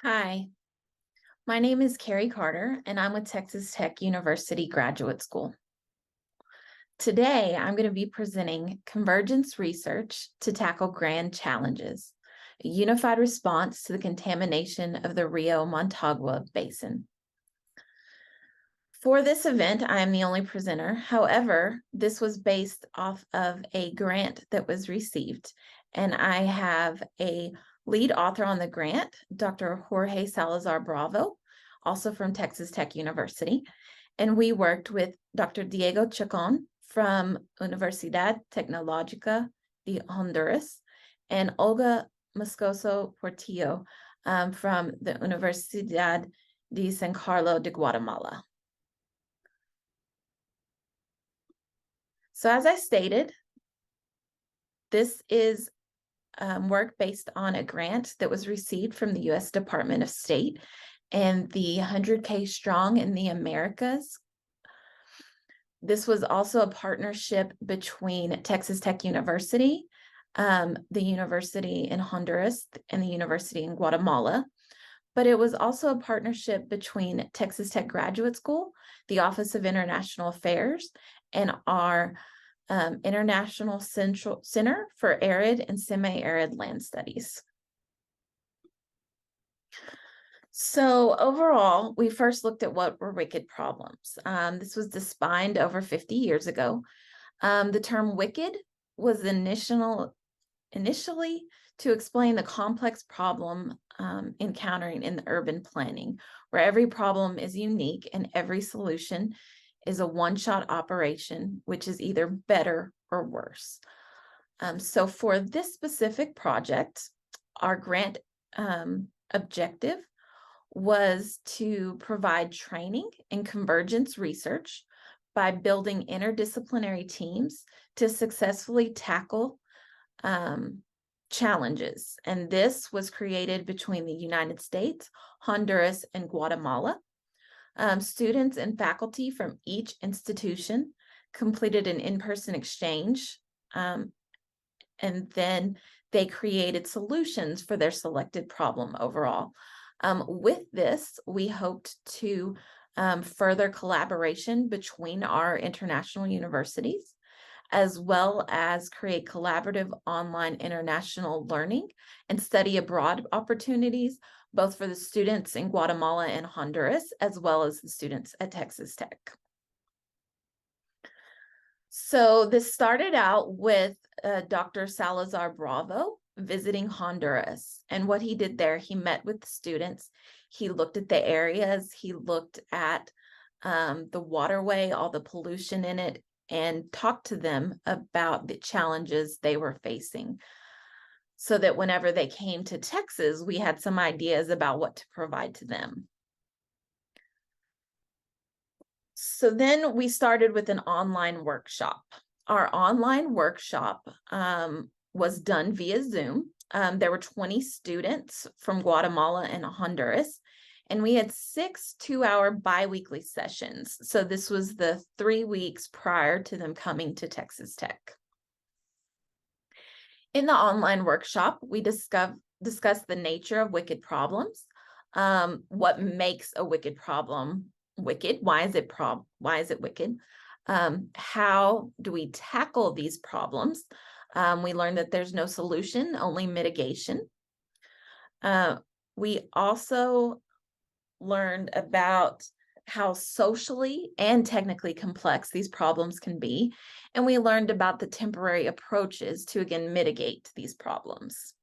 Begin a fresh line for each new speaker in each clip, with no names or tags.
Hi, my name is Cari Carter, and I'm with Texas Tech University Graduate School. Today, I'm going to be presenting Convergence research to tackle grand challenges, a unified response to the contamination of the Rio Motagua Basin. For this event, I am the only presenter. However, this was based off of a grant that was received, and I have a lead author on the grant, Dr. Jorge Salazar Bravo, also from Texas Tech University. And we worked with Dr. Diego Chacon from Universidad Tecnológica de Honduras and Olga Moscoso Portillo from the Universidad de San Carlos de Guatemala. So as I stated, this is work based on a grant that was received from the U.S. Department of State and the 100K Strong in the Americas. This was also a partnership between Texas Tech University, the university in Honduras, and the university in Guatemala. But it was also a partnership between Texas Tech Graduate School, the Office of International Affairs, and our International Center for Arid and Semi-Arid Land Studies. So overall, we first looked at what were wicked problems. This was defined over 50 years ago. The term wicked was initially to explain the complex problem encountering in the urban planning, where every problem is unique and every solution is a one-shot operation, which is either better or worse. So for this specific project, our grant objective was to provide training in convergence research by building interdisciplinary teams to successfully tackle challenges. And this was created between the United States, Honduras, and Guatemala. Students and faculty from each institution completed an in-person exchange, and then they created solutions for their selected problem overall. With this, we hoped to further collaboration between our international universities, as well as create collaborative online international learning and study abroad opportunities, both for the students in Guatemala and Honduras, as well as the students at Texas Tech. So this started out with Dr. Salazar Bravo visiting Honduras. And what he did there, he met with the students, he looked at the areas, he looked at the waterway, all the pollution in it, and talked to them about the challenges they were facing, so that whenever they came to Texas, we had some ideas about what to provide to them. So then we started with an online workshop. Our online workshop was done via Zoom. There were 20 students from Guatemala and Honduras, and we had 6 two-hour bi-weekly sessions. So this was the 3 weeks prior to them coming to Texas Tech. In the online workshop, we discussed the nature of wicked problems, what makes a wicked problem wicked, why is it wicked, how do we tackle these problems. We learned that there's no solution, only mitigation. We also learned about how socially and technically complex these problems can be. And we learned about the temporary approaches to, again, mitigate these problems.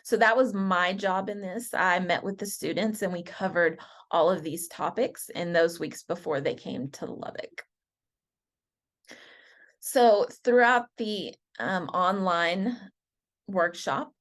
So that was my job in this. I met with the students and we covered all of these topics in those weeks before they came to Lubbock. So throughout the online workshop,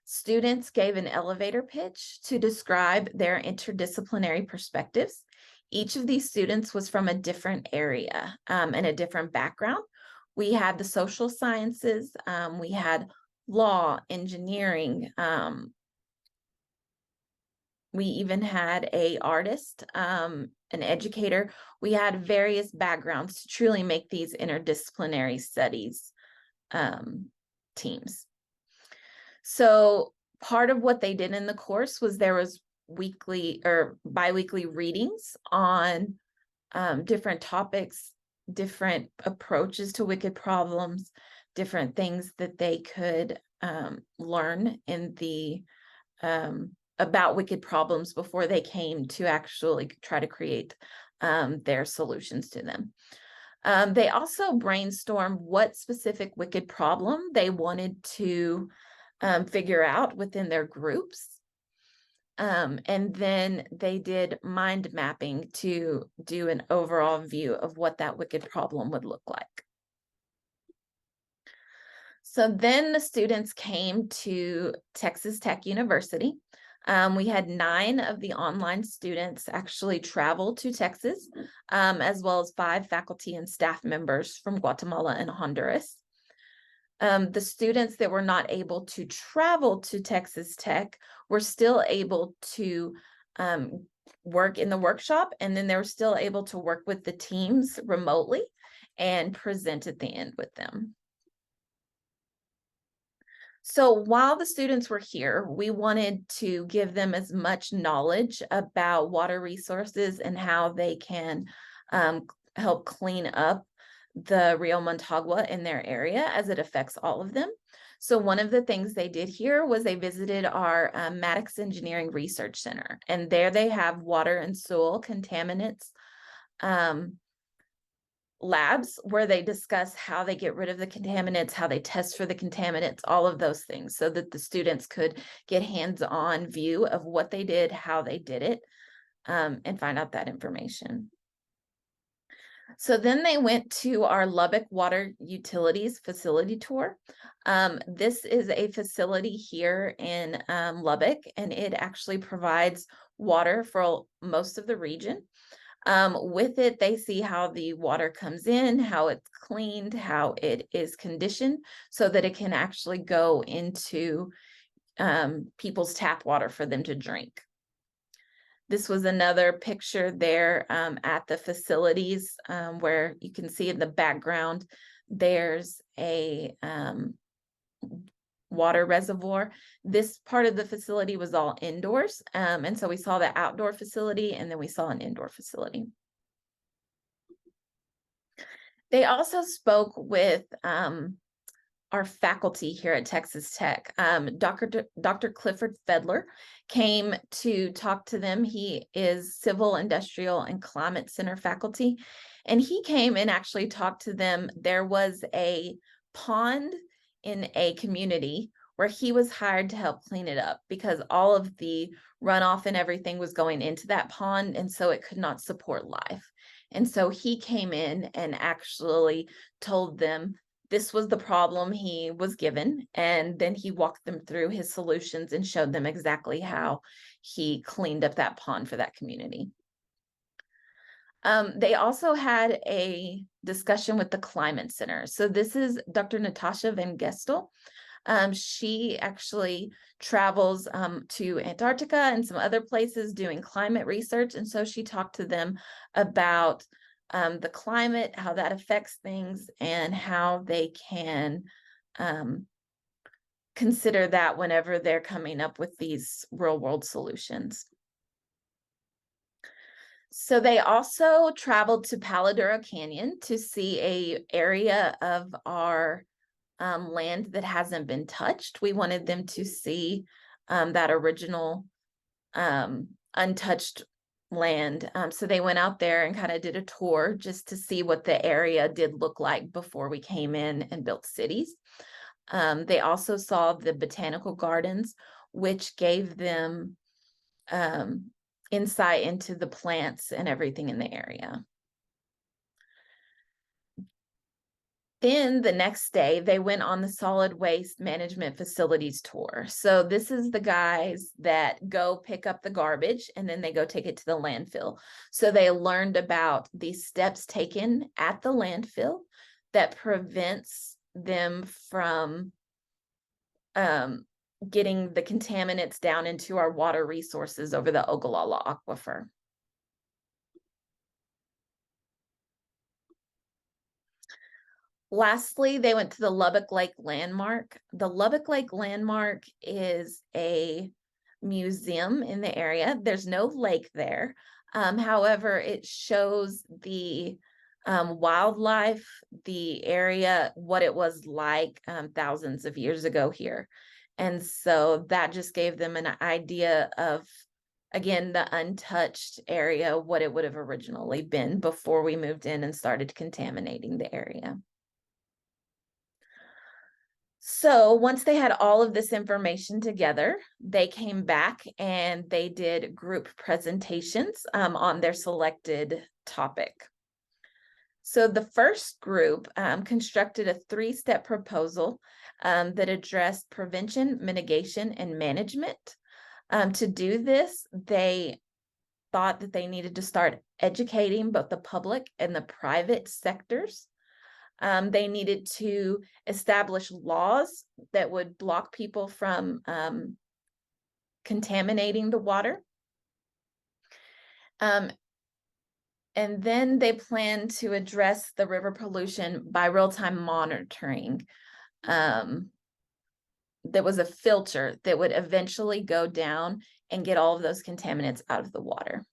students gave an elevator pitch to describe their interdisciplinary perspectives. Each of these students was from a different area and a different background. We had the social sciences, we had law, engineering. We even had an artist, an educator. We had various backgrounds to truly make these interdisciplinary studies teams. So part of what they did in the course was there was weekly or biweekly readings on different topics, different approaches to wicked problems, different things that they could learn in the about wicked problems before they came to actually try to create their solutions to them. They also brainstormed what specific wicked problem they wanted to figure out within their groups. And then they did mind mapping to do an overall view of what that wicked problem would look like. So then the students came to Texas Tech University. We had 9 of the online students actually travel to Texas, as well as 5 faculty and staff members from Guatemala and Honduras. The students that were not able to travel to Texas Tech were still able to work in the workshop, and then they were still able to work with the teams remotely and present at the end with them. So while the students were here, we wanted to give them as much knowledge about water resources and how they can help clean up the Rio Motagua in their area as it affects all of them. So one of the things they did here was they visited our Maddox Engineering Research Center, and there they have water and soil contaminants labs where they discuss how they get rid of the contaminants, how they test for the contaminants, all of those things, so that the students could get hands-on view of what they did, how they did it, and find out that information. So then they went to our Lubbock Water Utilities facility tour. This is a facility here in Lubbock, and it actually provides water for most of the region. With it, they see how the water comes in, how it's cleaned, how it is conditioned, so that it can actually go into people's tap water for them to drink. This was another picture there at the facilities where you can see in the background, there's a water reservoir. This part of the facility was all indoors. And so we saw the outdoor facility, and then we saw an indoor facility. They also spoke with our faculty here at Texas Tech. Dr. Clifford Fedler came to talk to them. He is Civil, Industrial, and Climate Center faculty. And he came and actually talked to them. There was a pond in a community where he was hired to help clean it up because all of the runoff and everything was going into that pond, and so it could not support life. And so he came in and actually told them this was the problem he was given, and then he walked them through his solutions and showed them exactly how he cleaned up that pond for that community. They also had a discussion with the Climate Center. So this is Dr. Natasha Van Gestel. She actually travels to Antarctica and some other places doing climate research. And so she talked to them about the climate, how that affects things, and how they can consider that whenever they're coming up with these real world solutions. So they also traveled to Paladura Canyon to see an area of our land that hasn't been touched. We wanted them to see that original untouched land. So they went out there and kind of did a tour just to see what the area did look like before we came in and built cities. They also saw the botanical gardens, which gave them insight into the plants and everything in the area. Then the next day, they went on the solid waste management facilities tour. So this is the guys that go pick up the garbage and then they go take it to the landfill. So they learned about the steps taken at the landfill that prevents them from getting the contaminants down into our water resources over the Ogallala Aquifer. Lastly, they went to the Lubbock Lake Landmark. The Lubbock Lake Landmark is a museum in the area. There's no lake there. However, it shows the wildlife, the area, what it was like thousands of years ago here. And so that just gave them an idea of, again, the untouched area, what it would have originally been before we moved in and started contaminating the area. So once they had all of this information together, they came back and they did group presentations on their selected topic. So the first group constructed a 3-step proposal that addressed prevention, mitigation, and management. To do this, they thought that they needed to start educating both the public and the private sectors. They needed to establish laws that would block people from contaminating the water. And then they plan to address the river pollution by real-time monitoring. There was a filter that would eventually go down and get all of those contaminants out of the water.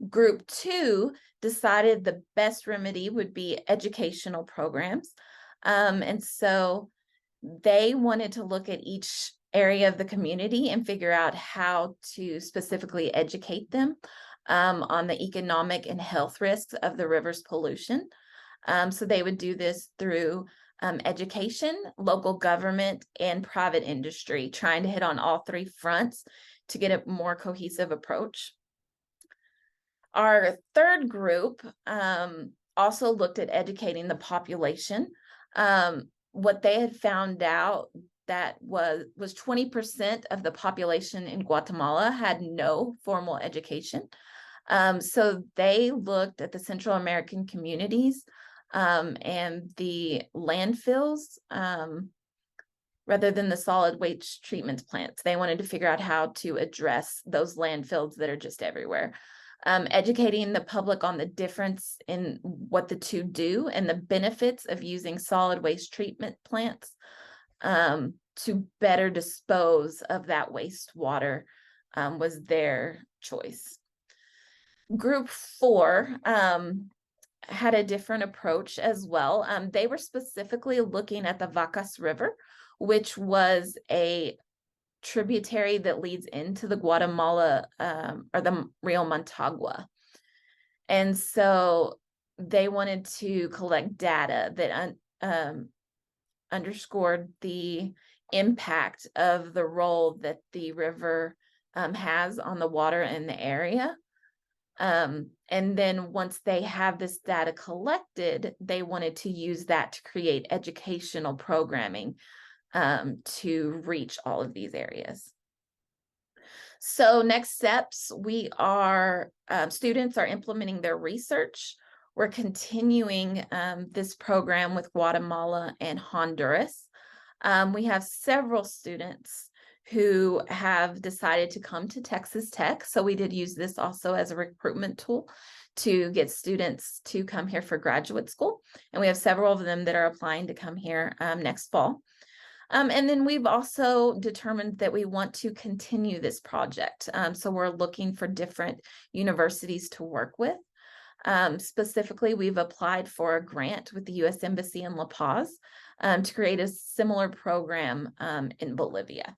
Group 2 decided the best remedy would be educational programs. And so they wanted to look at each area of the community and figure out how to specifically educate them on the economic and health risks of the river's pollution. So they would do this through education, local government, and private industry, trying to hit on all 3 fronts to get a more cohesive approach. Our third group also looked at educating the population. What they had found out that was 20% of the population in Guatemala had no formal education. So they looked at the Central American communities and the landfills rather than the solid waste treatment plants. They wanted to figure out how to address those landfills that are just everywhere. Educating the public on the difference in what the two do and the benefits of using solid waste treatment plants to better dispose of that wastewater was their choice. Group 4 had a different approach as well. They were specifically looking at the Vacas River, which was a tributary that leads into the Guatemala or the Rio Motagua. And so they wanted to collect data that underscored the impact of the role that the river has on the water in the area. And then once they have this data collected, they wanted to use that to create educational programming to reach all of these areas. So next steps, we are, students are implementing their research. We're continuing this program with Guatemala and Honduras. We have several students who have decided to come to Texas Tech. So we did use this also as a recruitment tool to get students to come here for graduate school. And we have several of them that are applying to come here next fall. And then we've also determined that we want to continue this project. So we're looking for different universities to work with. Specifically, we've applied for a grant with the U.S. Embassy in La Paz to create a similar program in Bolivia.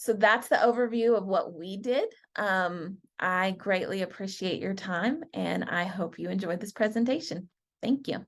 So that's the overview of what we did. I greatly appreciate your time, and I hope you enjoyed this presentation. Thank you.